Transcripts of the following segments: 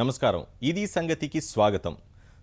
నమస్కారం. ఇది సంగతికి స్వాగతం.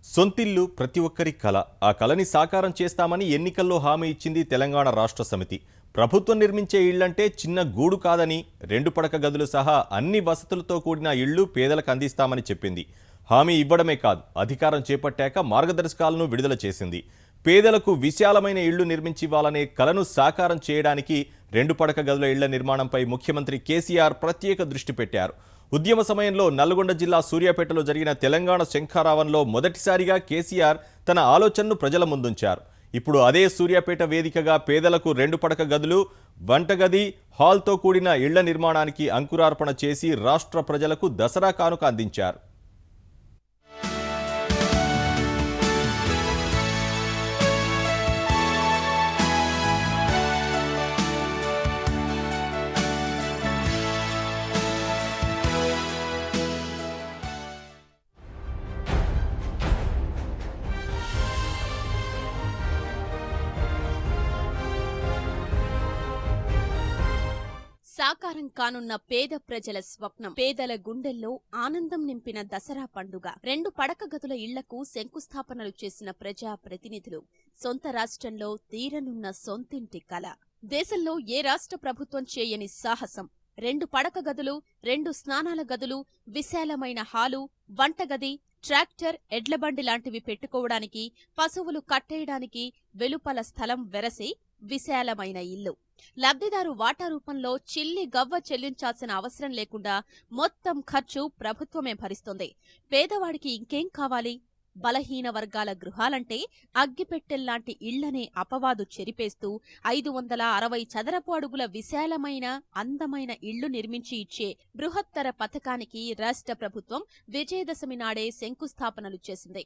సొంతిల్లు ప్రతి ఒక్కరి కల. ఆ కలని సాకారం చేస్తామని ఎన్నికల్లో హామీ ఇచ్చింది తెలంగాణ రాష్ట్ర సమితి. ప్రభుత్వం నిర్మించే ఇళ్లంటే చిన్న గూడు కాదని, 2 పడక గదులు సహా అన్ని వసతులతో కూడిన ఇళ్లు పేదలకు అందిస్తామని చెప్పింది. హామీ ఇవ్వడమే కాదు, అధికారం చేపట్టాక మార్గదర్శకాలను విడుదల చేసింది. పేదలకు విశాలమైన ఇళ్లు నిర్మించివ్వాలనే కలను సాకారం చేయడానికి 2 పడక గదుల ఇళ్ల నిర్మాణంపై ముఖ్యమంత్రి కేసీఆర్ ప్రత్యేక దృష్టి పెట్టారు. ఉద్యమ సమయంలో నల్గొండ జిల్లా సూర్యాపేటలో జరిగిన తెలంగాణ శంఖారావంలో మొదటిసారిగా కేసీఆర్ తన ఆలోచనను ప్రజల ముందుంచారు. ఇప్పుడు అదే సూర్యాపేట వేదికగా పేదలకు 2 పడక గదులు, వంటగది, హాల్తో కూడిన ఇళ్ల నిర్మాణానికి అంకురార్పణ చేసి రాష్ట్ర ప్రజలకు దసరా కానుక అందించారు. సాకారం కానున్న పేద ప్రజల స్వప్నం. పేదల గుండెల్లో ఆనందం నింపిన దసరా పండుగ. 2 పడక గదుల ఇళ్లకు శంకుస్థాపనలు చేసిన ప్రజా ప్రతినిధులు. సొంత రాష్ట్రంలో తీరనున్న సొంతింటి కల. దేశంలో ఏ రాష్ట్ర ప్రభుత్వం చేయని సాహసం. 2 పడక గదులు, 2 స్నానాల గదులు, విశాలమైన హాలు, వంటగది, ట్రాక్టర్, ఎడ్లబండి లాంటివి పెట్టుకోవడానికి, పశువులు కట్టేయడానికి వెలుపల స్థలం వెరసి విశాలమైన ఇల్లు. లబ్ధిదారు వాటా రూపంలో చిల్లి గవ్వ చెల్లించాల్సిన అవసరం లేకుండా మొత్తం ఖర్చు ప్రభుత్వమే భరిస్తుంది. పేదవాడికి ఇంకేం కావాలి? బలహీన వర్గాల గృహాలంటే అగ్గిపెట్టెల్లాంటి ఇళ్లనే అపవాదు చెరిపేస్తూ 560 చదరపు అడుగుల విశాలమైన అందమైన ఇళ్లు నిర్మించి ఇచ్చే బృహత్తర పథకానికి రాష్ట్ర ప్రభుత్వం విజయదశమి నాడే శంకుస్థాపనలు చేసింది.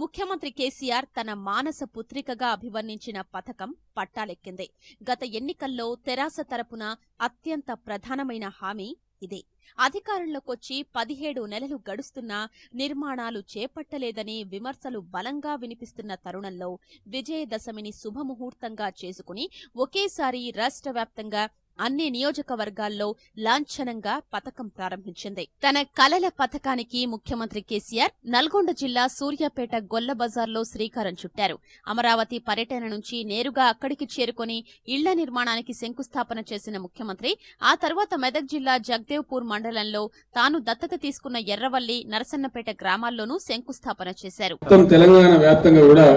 ముఖ్యమంత్రి కేసీఆర్ తన మానస పుత్రికగా అభివర్ణించిన పథకం పట్టాలెక్కింది. గత ఎన్నికల్లో తెరాస తరపున అత్యంత ప్రధానమైన హామీ ఇదే. అధికారంలోకొచ్చి 17 నెలలు గడుస్తున్నా నిర్మాణాలు చేపట్టలేదని విమర్శలు బలంగా వినిపిస్తున్న తరుణంలో విజయదశమిని శుభముహూర్తంగా చేసుకుని ఒకేసారి రాష్ట్ర వ్యాప్తంగా అన్ని నియోజకవర్గాల్లో లాంఛనంగా పథకం ప్రారంభించింది. తన కలల పథకానికి ముఖ్యమంత్రి కేసీఆర్ నల్గొండ జిల్లా సూర్యాపేట గొల్ల బజార్లో శ్రీకారం చుట్టారు. అమరావతి పర్యటన నుంచి నేరుగా అక్కడికి చేరుకుని ఇళ్ల నిర్మాణానికి శంకుస్థాపన చేసిన ముఖ్యమంత్రి ఆ తర్వాత మెదక్ జిల్లా జగదేవ్పూర్ మండలంలో తాను దత్తత తీసుకున్న ఎర్రవల్లి, నరసన్నపేట గ్రామాల్లోనూ శంకుస్థాపన చేశారు. తెలంగాణ వ్యాప్తంగా కూడా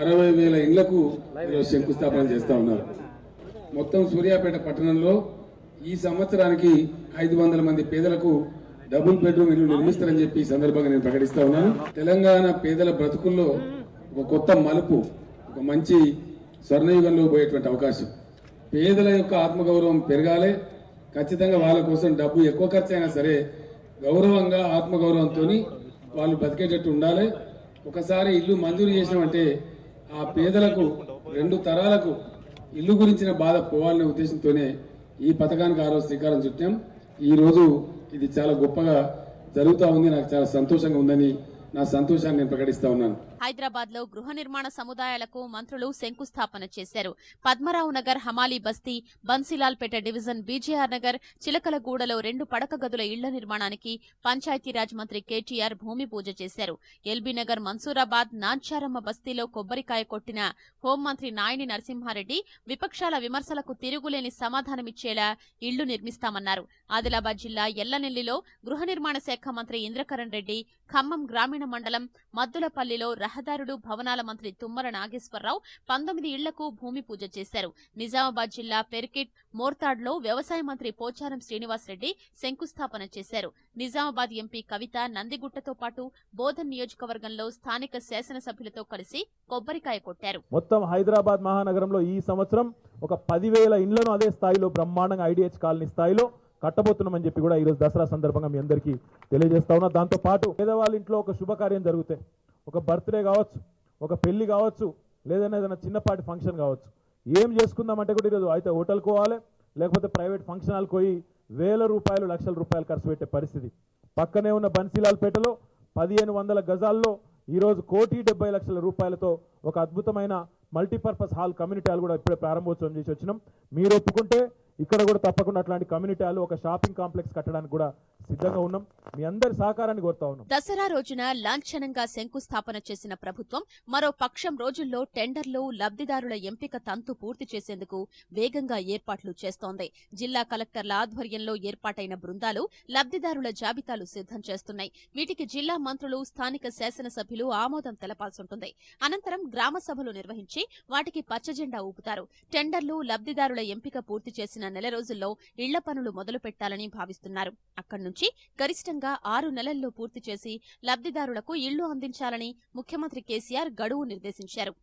60,000 ఇళ్లకు శంకుస్థాపన చేస్తా ఉన్నారు. మొత్తం సూర్యాపేట పట్టణంలో ఈ సంవత్సరానికి 500 మంది పేదలకు డబుల్ బెడ్రూమ్ ఇల్లు నిర్మిస్తారని చెప్పి ఈ సందర్భంగా నేను ప్రకటిస్తా ఉన్నాను. తెలంగాణ పేదల బ్రతుకుల్లో ఒక కొత్త మలుపు, ఒక మంచి స్వర్ణయుగంలో పోయేటువంటి అవకాశం. పేదల యొక్క ఆత్మగౌరవం పెరగాలి. ఖచ్చితంగా వాళ్ళ కోసం డబ్బు ఎక్కువ ఖర్చు అయినా సరే గౌరవంగా ఆత్మగౌరవంతో వాళ్ళు బతికేటట్టు ఉండాలి. ఒకసారి ఇల్లు మంజూరు చేసినామంటే ఆ పేదలకు 2 తరాలకు ఇల్లు గురించిన బాధ పోవాలనే ఉద్దేశంతోనే ఈ పథకానికి ఆ రోజు శ్రీకారం చుట్టాం. ఈ రోజు ఇది చాలా గొప్పగా జరుగుతూ ఉంది. నాకు చాలా సంతోషంగా ఉందని నా సంతోషాన్ని నేను ప్రకటిస్తా ఉన్నాను. హైదరాబాద్ లో గృహ నిర్మాణ సముదాయాలకు మంత్రులు శంకుస్థాపన చేశారు. పద్మరావు నగర్, హమాలీ బస్తీ, బన్సీలాల్పేట డివిజన్, బీజేఆర్ నగర్, చిలకలగూడలో 2 పడక గదుల ఇళ్ల నిర్మాణానికి పంచాయతీరాజ్ మంత్రి కేటీఆర్ భూమి పూజ చేశారు. ఎల్బీ నగర్, మన్సూరాబాద్, నాంచారమ్మ బస్తీలో కొబ్బరికాయ కొట్టిన హోంమంత్రి నాయని నరసింహారెడ్డి విపక్షాల విమర్శలకు తిరుగులేని సమాధానమిచ్చేలా ఇళ్లు నిర్మిస్తామన్నారు. ఆదిలాబాద్ జిల్లా ఎల్లనెల్లిలో గృహ నిర్మాణ శాఖ మంత్రి ఇంద్రకరణ్ రెడ్డి, ఖమ్మం గ్రామీణ మండలం మద్దులపల్లిలో రహదారులు, భవనాల మంత్రి తుమ్మల నాగేశ్వరరావు 19 ఇళ్లకు భూమి పూజ చేశారు. నిజామాబాద్ జిల్లా పెర్కిట్, మోర్తాడ్లో వ్యవసాయ మంత్రి పోచారం శ్రీనివాసరెడ్డి శంకుస్థాపన చేశారు. నిజామాబాద్ ఎంపీ కవిత నందిగుట్టతో పాటు బోధన్ నియోజకవర్గంలో స్థానిక శాసనసభ్యులతో కలిసి కొబ్బరికాయ కొట్టారు. మొత్తం హైదరాబాద్ మహానగరంలో ఈ సంవత్సరం ఒక 10,000 ఇండ్లను అదే స్థాయిలో బ్రహ్మాండంగా ఐడిహెచ్ కాలనీ స్థాయిలో కట్టబోతున్నామని చెప్పి కూడా ఈరోజు దసరా సందర్భంగా మీ అందరికీ తెలియజేస్తా ఉన్నా. దాంతో పాటు పేదవాళ్ళ ఇంట్లో ఒక శుభకార్యం జరిగితే, ఒక బర్త్డే కావచ్చు, ఒక పెళ్లి కావచ్చు, లేదన్నా ఏదైనా చిన్నపాటి ఫంక్షన్ కావచ్చు, ఏం చేసుకుందామంటే కూడా ఈరోజు అయితే హోటల్కి పోవాలి, లేకపోతే ప్రైవేట్ ఫంక్షన్ హాల్కి పోయి వేల రూపాయలు, లక్షల రూపాయలు ఖర్చు పెట్టే పరిస్థితి. పక్కనే ఉన్న బన్సీలాల్పేటలో 1500 గజాల్లో ఈరోజు 1,70,00,000 రూపాయలతో ఒక అద్భుతమైన మల్టీపర్పస్ హాల్ కమ్యూనిటీ హాల్ కూడా ఇప్పుడే ప్రారంభోత్సవం చేసి వచ్చినాం. మీరు ఒప్పుకుంటే ఇక్కడ కూడా తప్పకుండా అట్లాంటి కమ్యూనిటీ హాల్, ఒక షాపింగ్ కాంప్లెక్స్ కట్టడానికి కూడా సిద్ధంగా ఉన్నాం. మీ అందరి సహకారాన్ని కోరుతా ఉన్నాం. దసరా రోజున లాంఛనంగా శంకుస్థాపన చేసిన ప్రభుత్వం మరో పక్షం రోజుల్లో టెండర్లు, లబ్ధిదారుల ఎంపిక తంతు పూర్తి చేసేందుకు వేగంగా ఏర్పాట్లు చేస్తోంది. జిల్లా కలెక్టర్ల ఆధ్వర్యంలో ఏర్పాటైన బృందాలు లబ్ధిదారుల జాబితాలు సిద్ధం చేస్తున్నాయి. వీటికి జిల్లా మంత్రులు, స్థానిక శాసనసభ్యులు ఆమోదం తెలపాల్సుంటుంది. అనంతరం గ్రామ సభలు నిర్వహించి వాటికి పచ్చజెండా ఊపుతారు. టెండర్లు, లబ్ధిదారుల ఎంపిక పూర్తి చేసిన నెల రోజుల్లో ఇళ్ల పనులు మొదలు పెట్టాలని భావిస్తున్నారు. అక్కడి నుంచి గరిష్టంగా 6 నెలల్లో పూర్తి చేసి లబ్ధిదారులకు ఇళ్లు అందించాలని ముఖ్యమంత్రి కేసీఆర్ గడువు నిర్దేశించారు.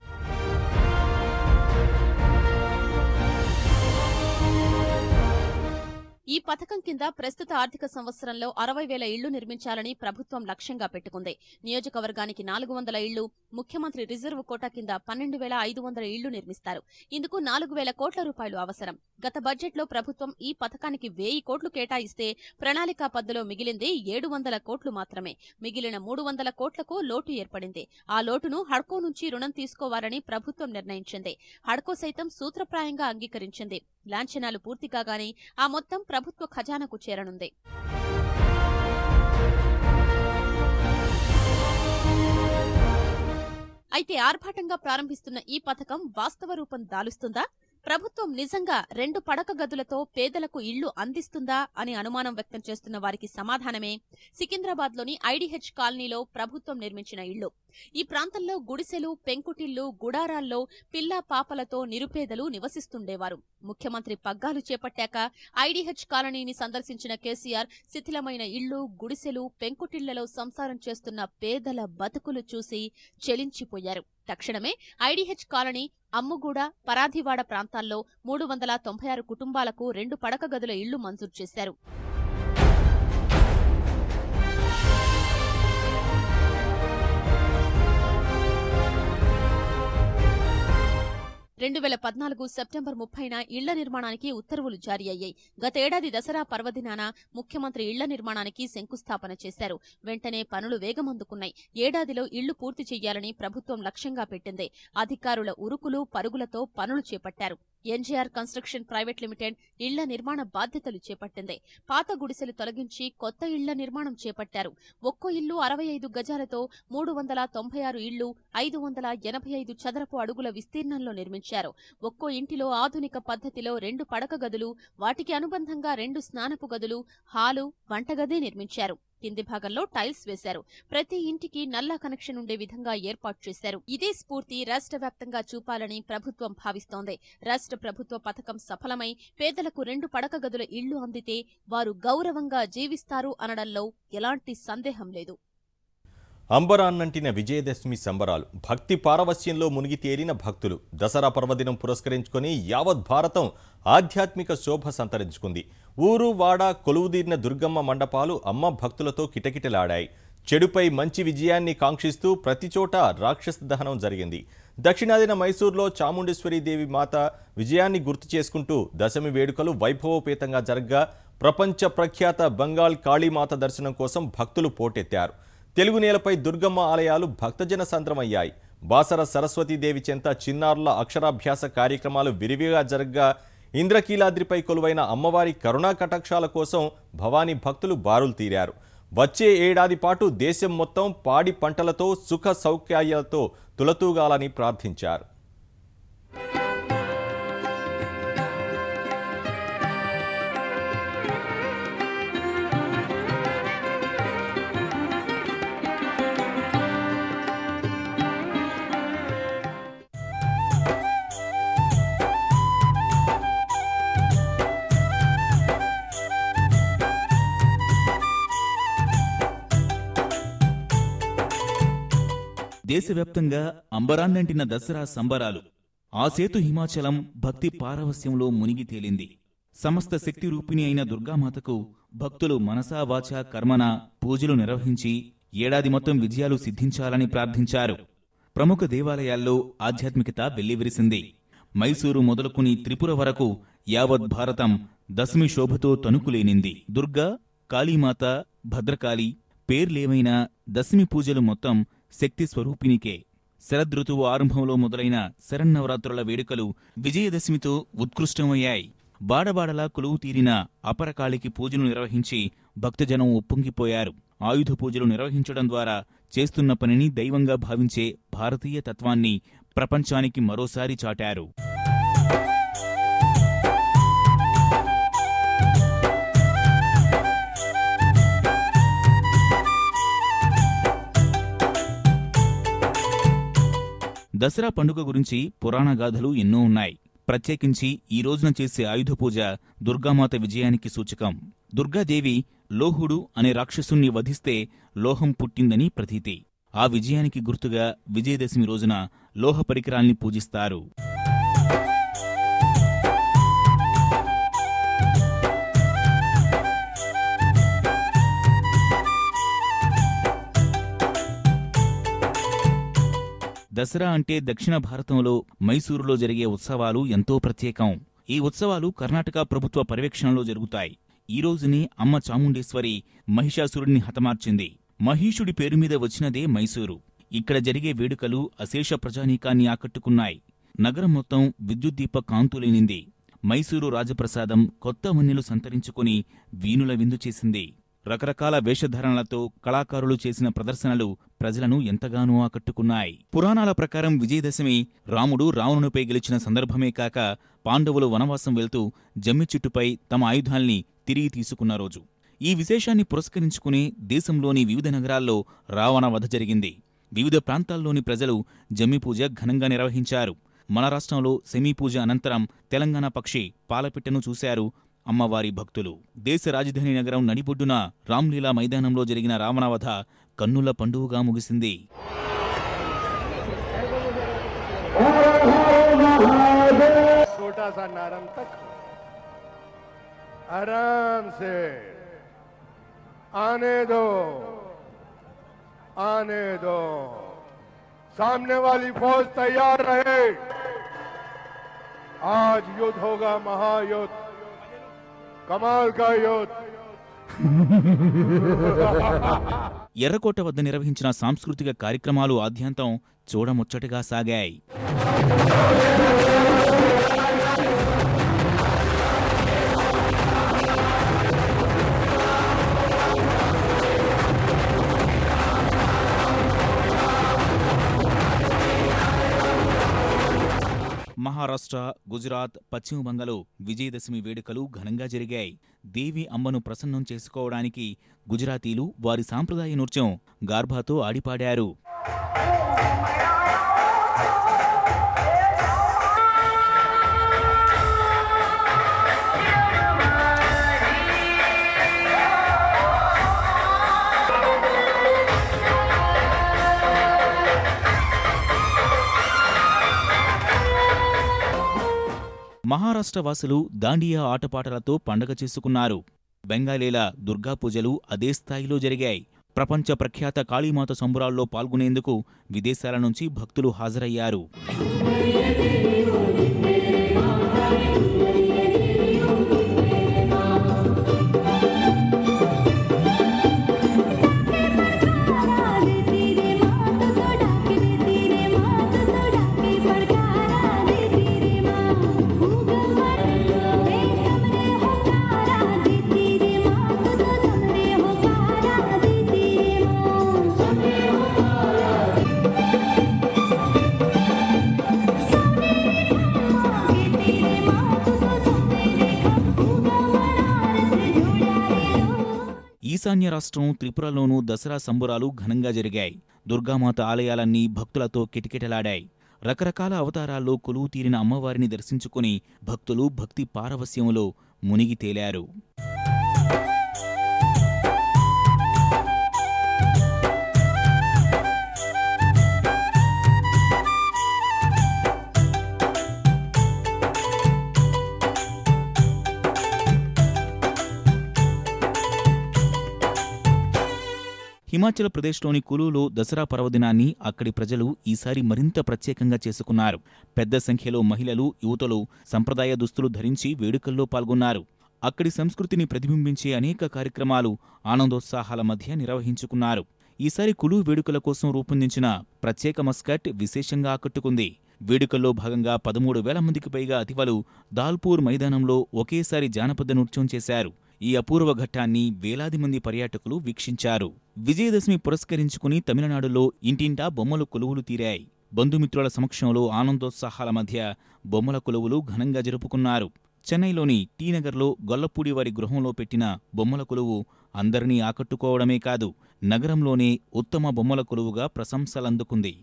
ఈ పథకం కింద ప్రస్తుత ఆర్థిక సంవత్సరంలో 60,000 ఇళ్లు నిర్మించాలని ప్రభుత్వం లక్ష్యంగా పెట్టుకుంది. నియోజకవర్గానికి 400 ఇళ్లు, ముఖ్యమంత్రి రిజర్వ్ కోటా కింద 12,500 ఇళ్లు నిర్మిస్తారు. ఇందుకు 4,000 కోట్ల రూపాయలు అవసరం. గత బడ్జెట్లో ప్రభుత్వం ఈ పథకానికి 1,000 కోట్లు కేటాయిస్తే ప్రణాళికా పద్ధతిలో మిగిలింది 700 కోట్లు మాత్రమే. మిగిలిన 300 కోట్లకు లోటు ఏర్పడింది. ఆ లోటును హడ్కో నుంచి రుణం తీసుకోవాలని ప్రభుత్వం నిర్ణయించింది. హడ్కో సైతం సూత్రప్రాయంగా అంగీకరించింది. లాంఛనాలు పూర్తి కాగానే ఆ మొత్తం ప్రభుత్వ ఖజానాకు చేరనుంది. అయితే ఆర్భాటంగా ప్రారంభిస్తున్న ఈ పథకం వాస్తవ రూపం దాలుస్తుందా? ప్రభుత్వం నిజంగా 2 పడక గదులతో పేదలకు ఇళ్లు అందిస్తుందా అని అనుమానం వ్యక్తం చేస్తున్న వారికి సమాధానమే సికింద్రాబాద్లోని ఐడీహెచ్ కాలనీలో ప్రభుత్వం నిర్మించిన ఇళ్లు. ఈ ప్రాంతంలో గుడిసెలు, పెంకుటిళ్లు, గుడారాల్లో పిల్లా పాపలతో నిరుపేదలు నివసిస్తుండేవారు. ముఖ్యమంత్రి పగ్గాలు చేపట్టాక ఐడీహెచ్ కాలనీని సందర్శించిన కేసీఆర్ శిథిలమైన ఇళ్లు, గుడిసెలు, పెంకుటిళ్లలో సంసారం చేస్తున్న పేదల బతుకులు చూసి చెలించిపోయారు. తక్షణమే ఐడీహెచ్ కాలనీ, అమ్ముగూడ, పరాధివాడ ప్రాంతాల్లో 396 కుటుంబాలకు 2 పడక గదుల ఇళ్లు మంజూరు చేశారు. 2014 సెప్టెంబర్ 30న ఇళ్ల నిర్మాణానికి ఉత్తర్వులు జారీ అయ్యాయి. గతేడాది దసరా పర్వదినాన ముఖ్యమంత్రి ఇళ్ల నిర్మాణానికి శంకుస్థాపన చేశారు. వెంటనే పనులు వేగమందుకున్నాయి. ఏడాదిలో ఇళ్లు పూర్తి చెయ్యాలని ప్రభుత్వం లక్ష్యంగా పెట్టింది. అధికారుల ఉరుకులు పరుగులతో పనులు చేపట్టారు. ఎన్జీఆర్ కన్స్ట్రక్షన్ ప్రైవేట్ లిమిటెడ్ ఇళ్ల నిర్మాణ బాధ్యతలు చేపట్టింది. పాత గుడిసెలు తొలగించి కొత్త ఇళ్ల నిర్మాణం చేపట్టారు. ఒక్కో ఇల్లు 65 గజాలతో 396 ఇళ్లు 585 చదరపు అడుగుల విస్తీర్ణంలో నిర్మించారు. ఒక్కో ఇంటిలో ఆధునిక పద్ధతిలో 2 పడక గదులు, వాటికి అనుబంధంగా 2 స్నానపు గదులు, హాలు, వంటగది నిర్మించారు. కింది భాగంలో టైల్స్ వేశారు. ప్రతి ఇంటికి నల్లా కనెక్షన్ ఉండే విధంగా ఏర్పాటు చేశారు. ఇదే స్ఫూర్తి రాష్ట్ర వ్యాప్తంగా చూపాలని ప్రభుత్వం భావిస్తోంది. రాష్ట్ర ప్రభుత్వ పథకం సఫలమై పేదలకు 2 పడక గదుల ఇళ్లు అందితే వారు గౌరవంగా జీవిస్తారు అనడంలో ఎలాంటి సందేహం లేదు. అంబరాన్నంటిన విజయదశమి సంబరాలు, భక్తి పారవస్యంలో మునిగి తేలిన భక్తులు. దసరా పర్వదినం పురస్కరించుకుని యావత్ భారతం ఆధ్యాత్మిక శోభ సంతరించుకుంది. ఊరు వాడ కొలువుదీరిన దుర్గమ్మ మండపాలు అమ్మ భక్తులతో కిటకిటలాడాయి. చెడుపై మంచి విజయాన్ని కాంక్షిస్తూ ప్రతిచోట రాక్షస దహనం జరిగింది. దక్షిణాదిన మైసూర్లో చాముండేశ్వరీదేవి మాత విజయాన్ని గుర్తు చేసుకుంటూ దశమి వేడుకలు వైభవోపేతంగా జరగ్గా ప్రపంచ ప్రఖ్యాత బెంగాల్ కాళీమాత దర్శనం కోసం భక్తులు పోటెత్తారు. తెలుగు నేలపై దుర్గమ్మ ఆలయాలు భక్తజన సంద్రమయ్యాయి. బాసర సరస్వతీదేవి చెంత చిన్నారుల అక్షరాభ్యాస కార్యక్రమాలు విరివిగా జరగ్గా ఇంద్రకీలాద్రిపై కొలువైన అమ్మవారి కరుణా కటాక్షాల కోసం భవానీ భక్తులు బారులు తీరారు. వచ్చే ఏడాది పాటు దేశం మొత్తం పాడి పంటలతో సుఖ సౌఖ్యాలతో తులతూగాలని ప్రార్థించారు. దేశవ్యాప్తంగా అంబరాన్నంటిన దసరా సంబరాలు. ఆ సేతు హిమాచలం భక్తి పారవస్యంలో మునిగి తేలింది. సమస్త శక్తి రూపిణి అయిన దుర్గామాతకు భక్తులు మనసా వాచా కర్మన పూజలు నిర్వహించి ఏడాది మొత్తం విజయాలు సిద్ధించాలని ప్రార్థించారు. ప్రముఖ దేవాలయాల్లో ఆధ్యాత్మికత వెల్లివిరిసింది. మైసూరు మొదలుకుని త్రిపుర వరకు యావత్ భారతం దశమి శోభతో తణుకులేనింది. దుర్గా, కాళీమాత, భద్రకాళి పేర్లేమైనా దశమి పూజలు మొత్తం శక్తి స్వరూపినికే. శరదృతువు ఆరంభంలో మొదలైన శరన్నవరాత్రుల వేడుకలు విజయదశమితో ఉత్కృష్టమయ్యాయి. బాడబాడలా కొలువు తీరిన అపరకాళికి పూజలు నిర్వహించి భక్తజనం ఉప్పొంగిపోయారు. ఆయుధ పూజలు నిర్వహించడం ద్వారా చేస్తున్న పనిని దైవంగా భావించే భారతీయ తత్వాన్ని ప్రపంచానికి మరోసారి చాటారు. దసరా పండుగ గురించి పురాణగాథలు ఎన్నో ఉన్నాయి. ప్రత్యేకించి ఈ రోజున చేసే ఆయుధ పూజ దుర్గామాత విజయానికి సూచకం. దుర్గాదేవి లోహుడు అనే రాక్షసుణ్ణి వధిస్తే లోహం పుట్టిందని ప్రతీతి. ఆ విజయానికి గుర్తుగా విజయదశమి రోజున లోహ పరికరాల్ని పూజిస్తారు. దసరా అంటే దక్షిణ భారతంలో మైసూరులో జరిగే ఉత్సవాలు ఎంతో ప్రత్యేకం. ఈ ఉత్సవాలు కర్ణాటక ప్రభుత్వ పర్యవేక్షణలో జరుగుతాయి. ఈ రోజుని అమ్మ చాముండేశ్వరి మహిషాసురుడిని హతమార్చింది. మహిషుడి పేరుమీద వచ్చినదే మైసూరు. ఇక్కడ జరిగే వేడుకలు అశేష ప్రజానీకాన్ని ఆకట్టుకున్నాయి. నగరం మొత్తం విద్యుద్దీప కాంతులేనింది. మైసూరు రాజప్రసాదం కొత్త వన్నెలు సంతరించుకుని వీణుల విందు చేసింది. రకరకాల వేషధారణలతో కళాకారులు చేసిన ప్రదర్శనలు ప్రజలను ఎంతగానో ఆకట్టుకున్నాయి. పురాణాల ప్రకారం విజయదశమి రాముడు రావణునిపై గెలిచిన సందర్భమే కాక పాండవులు వనవాసం వెళ్తూ జమ్మి చెట్టుపై తమ ఆయుధాల్ని తిరిగి తీసుకున్న రోజు. ఈ విశేషాన్ని పురస్కరించుకుని దేశంలోని వివిధ నగరాల్లో రావణ వధ జరిగింది. వివిధ ప్రాంతాల్లోని ప్రజలు జమ్మిపూజ ఘనంగా నిర్వహించారు. మన రాష్ట్రంలో సెమీపూజ అనంతరం తెలంగాణ పక్షి పాలపిట్టను చూశారు అమ్మవారి భక్తులు. దేశ రాజధాని నగరం నడిబొడ్డున రామ్లీలా మైదానంలో జరిగిన రావణవధ కన్నుల పండుగగా ముగిసింది. छोटा सा नारम तक आराम से आने दो, आने दो। सामने वाली फौज तैयार रहे। आज युद्ध होगा, महायुद्ध, कमाल का युद्ध। ఎర్రకోట వద్ద నిర్వహించిన సాంస్కృతిక కార్యక్రమాలు ఆద్యంతం చూడముచ్చటగా సాగాయి. మహారాష్ట్ర, గుజరాత్, పశ్చిమ బంగాల్లో విజయదశమి వేడుకలు ఘనంగా జరిగాయి. దేవి అమ్మను ప్రసన్నం చేసుకోవడానికి గుజరాతీలు వారి సాంప్రదాయ నృత్యం గార్భాతో ఆడిపాడారు. మహారాష్ట్ర వాసులు దాండియా ఆటపాటలతో పండగ చేసుకున్నారు. బెంగాలీల దుర్గాపూజలు అదే స్థాయిలో జరిగాయి. ప్రపంచ ప్రఖ్యాత కాళీమాత సంబురాల్లో పాల్గొనేందుకు విదేశాల నుంచి భక్తులు హాజరయ్యారు. ఈశాన్య రాష్ట్రం త్రిపురలోనూ దసరా సంబురాలు ఘనంగా జరిగాయి. దుర్గామాత ఆలయాలన్నీ భక్తులతో కిటకిటలాడాయి. రకరకాల అవతారాల్లో కొలువు తీరిన అమ్మవారిని దర్శించుకుని భక్తులు భక్తి పారవస్యంలో మునిగి తేలారు. హిమాచల్ ప్రదేశ్లోని కులులో దసరా పర్వదినాన్ని అక్కడి ప్రజలు ఈసారి మరింత ప్రత్యేకంగా చేసుకున్నారు. పెద్ద సంఖ్యలో మహిళలు, యువతలు సంప్రదాయ దుస్తులు ధరించి వేడుకల్లో పాల్గొన్నారు. అక్కడి సంస్కృతిని ప్రతిబింబించే అనేక కార్యక్రమాలు ఆనందోత్సాహాల మధ్య నిర్వహించుకున్నారు. ఈసారి కులు వేడుకల కోసం రూపొందించిన ప్రత్యేక మస్కట్ విశేషంగా ఆకట్టుకుంది. వేడుకల్లో భాగంగా 13,000 మందికి పైగా అతివలు దాల్పూర్ మైదానంలో ఒకేసారి జానపద నృత్యం చేశారు. ఈ అపూర్వ ఘట్టాన్ని వేలాది మంది పర్యాటకులు వీక్షించారు. విజయదశమి పురస్కరించుకుని తమిళనాడులో ఇంటింటా బొమ్మలు కొలువులు తీరాయి. బంధుమిత్రుల సమక్షంలో ఆనందోత్సాహాల మధ్య బొమ్మల కొలువులు ఘనంగా జరుపుకున్నారు. చెన్నైలోని టీనగర్లో గొల్లపూడి వారి గృహంలో పెట్టిన బొమ్మల కొలువు అందరినీ ఆకట్టుకోవడమే కాదు, నగరంలోనే ఉత్తమ బొమ్మల కొలువుగా ప్రశంసలందుకుంది.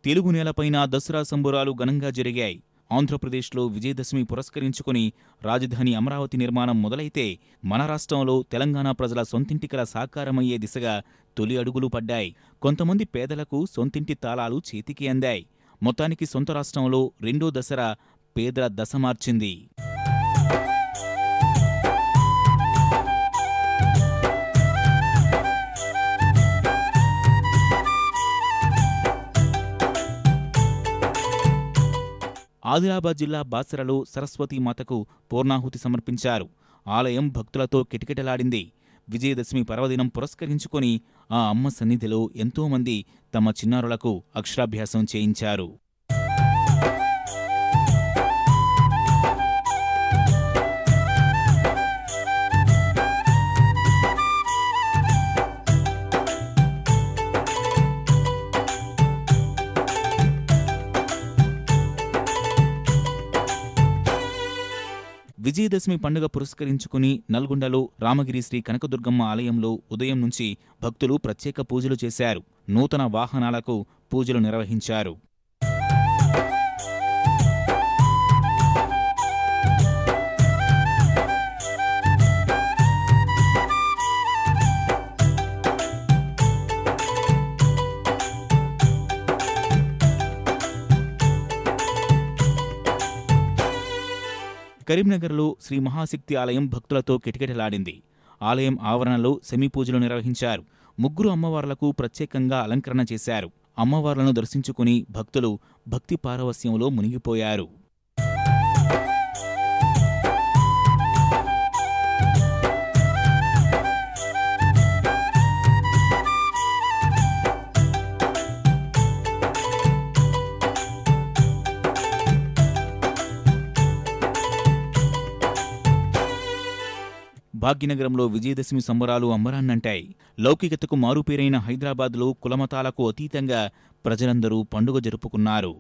తెలుగు నేలపైన దసరా సంబురాలు ఘనంగా జరిగాయి. ఆంధ్రప్రదేశ్లో విజయదశమి పురస్కరించుకుని రాజధాని అమరావతి నిర్మాణం మొదలైతే మన రాష్ట్రంలో తెలంగాణ ప్రజల సొంతింటి కల సాకారమయ్యే దిశగా తొలి అడుగులు పడ్డాయి. కొంతమంది పేదలకు సొంతింటి తాళాలు చేతికి అందాయి. మొత్తానికి సొంత రాష్ట్రంలో రెండో దసరా పేదల దశ మార్చింది. ఆదిలాబాద్ జిల్లా బాసరలో సరస్వతీమాతకు పూర్ణాహుతి సమర్పించారు. ఆలయం భక్తులతో కిటకిటలాడింది. విజయదశమి పర్వదినం పురస్కరించుకొని ఆ అమ్మ సన్నిధిలో ఎంతోమంది తమ చిన్నారులకు అక్షరాభ్యాసం చేయించారు. విజయదశమి పండుగ పురస్కరించుకుని నల్గొండలో రామగిరి శ్రీ కనకదుర్గమ్మ ఆలయంలో ఉదయం నుంచి భక్తులు ప్రత్యేక పూజలు చేశారు. నూతన వాహనాలకు పూజలు నిర్వహించారు. కరీంనగర్లో శ్రీ మహాశక్తి ఆలయం భక్తులతో కిటకిటలాడింది. ఆలయం ఆవరణలో సెమీపూజలు నిర్వహించారు. ముగ్గురు అమ్మవార్లకు ప్రత్యేకంగా అలంకరణ చేశారు. అమ్మవార్లను దర్శించుకుని భక్తులు భక్తి పారవస్యంలో మునిగిపోయారు. భాగ్యనగరంలో విజయదశమి సంబరాలు అంబరాన్నంటాయి. లౌకికతకు మారుపేరైన హైదరాబాద్లో కులమతాలకు అతీతంగా ప్రజలందరూ పండుగ జరుపుకున్నారు.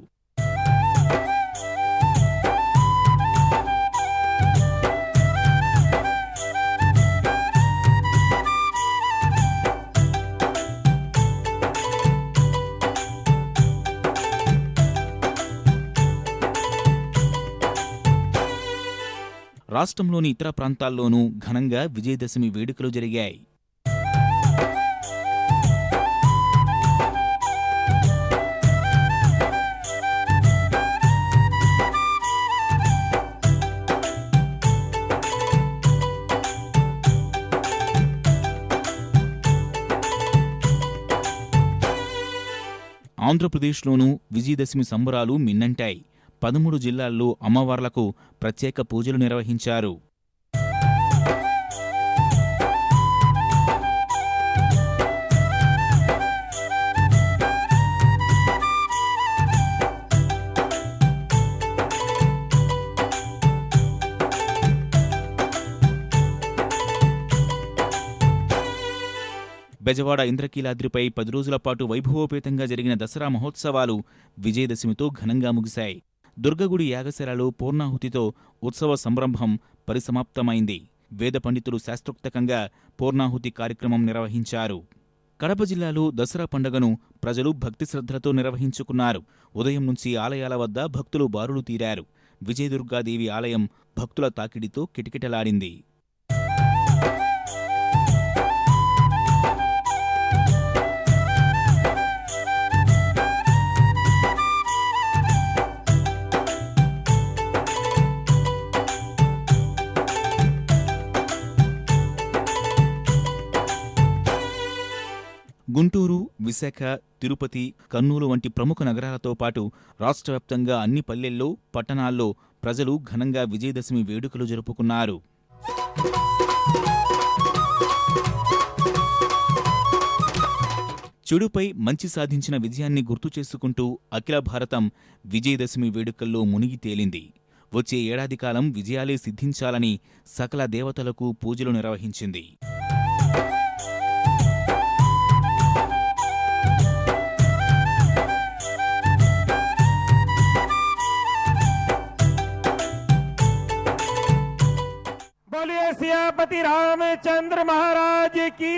రాష్ట్రంలోని ఇతర ప్రాంతాల్లోనూ ఘనంగా విజయదశమి వేడుకలు జరిగాయి. ఆంధ్రప్రదేశ్లోనూ విజయదశమి సంబరాలు మిన్నంటాయి. 13 జిల్లాల్లో అమ్మవార్లకు ప్రత్యేక పూజలు నిర్వహించారు. బెజవాడ ఇంద్రకీలాద్రిపై 10 రోజుల పాటు వైభవోపేతంగా జరిగిన దసరా మహోత్సవాలు విజయదశమితో ఘనంగా ముగిశాయి. దుర్గగుడి యాగశాలలో పూర్ణాహుతితో ఉత్సవ సంరంభం పరిసమాప్తమైంది. వేద పండితులు శాస్త్రోక్తకంగా పూర్ణాహుతి కార్యక్రమం నిర్వహించారు. కడప జిల్లాలో దసరా పండుగను ప్రజలు భక్తి శ్రద్ధలతో నిర్వహించుకున్నారు. ఉదయం నుంచి ఆలయాల వద్ద భక్తులు బారులు తీరారు. విజయదుర్గాదేవి ఆలయం భక్తుల తాకిడితో కిటకిటలాడింది. గుంటూరు, విశాఖ, తిరుపతి, కర్నూలు వంటి ప్రముఖ నగరాలతో పాటు రాష్ట్రవ్యాప్తంగా అన్ని పల్లెల్లో, పట్టణాల్లో ప్రజలు ఘనంగా విజయదశమి వేడుకలు జరుపుకున్నారు. చెడుపై మంచి సాధించిన విజయాన్ని గుర్తు చేసుకుంటూ అఖిల భారతం విజయదశమి వేడుకల్లో మునిగి తేలింది. వచ్చే ఏడాది కాలం విజయాలే సిద్ధించాలని సకల దేవతలకు పూజలు నిర్వహించింది. बोलिए सियापति रामचंद्र महाराज की।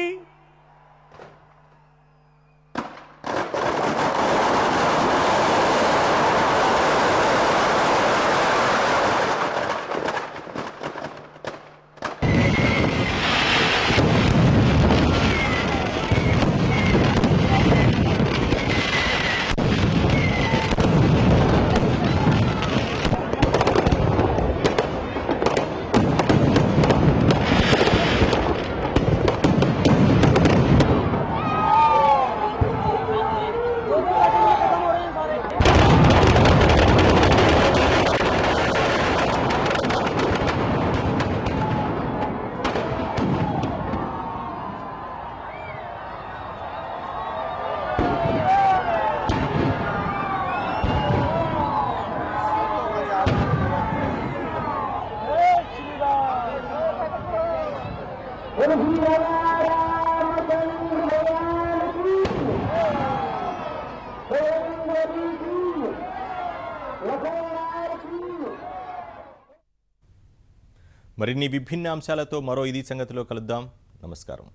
మరిన్ని విభిన్న అంశాలతో మరో ఇది సంగతిలో కలుద్దాం. నమస్కారం.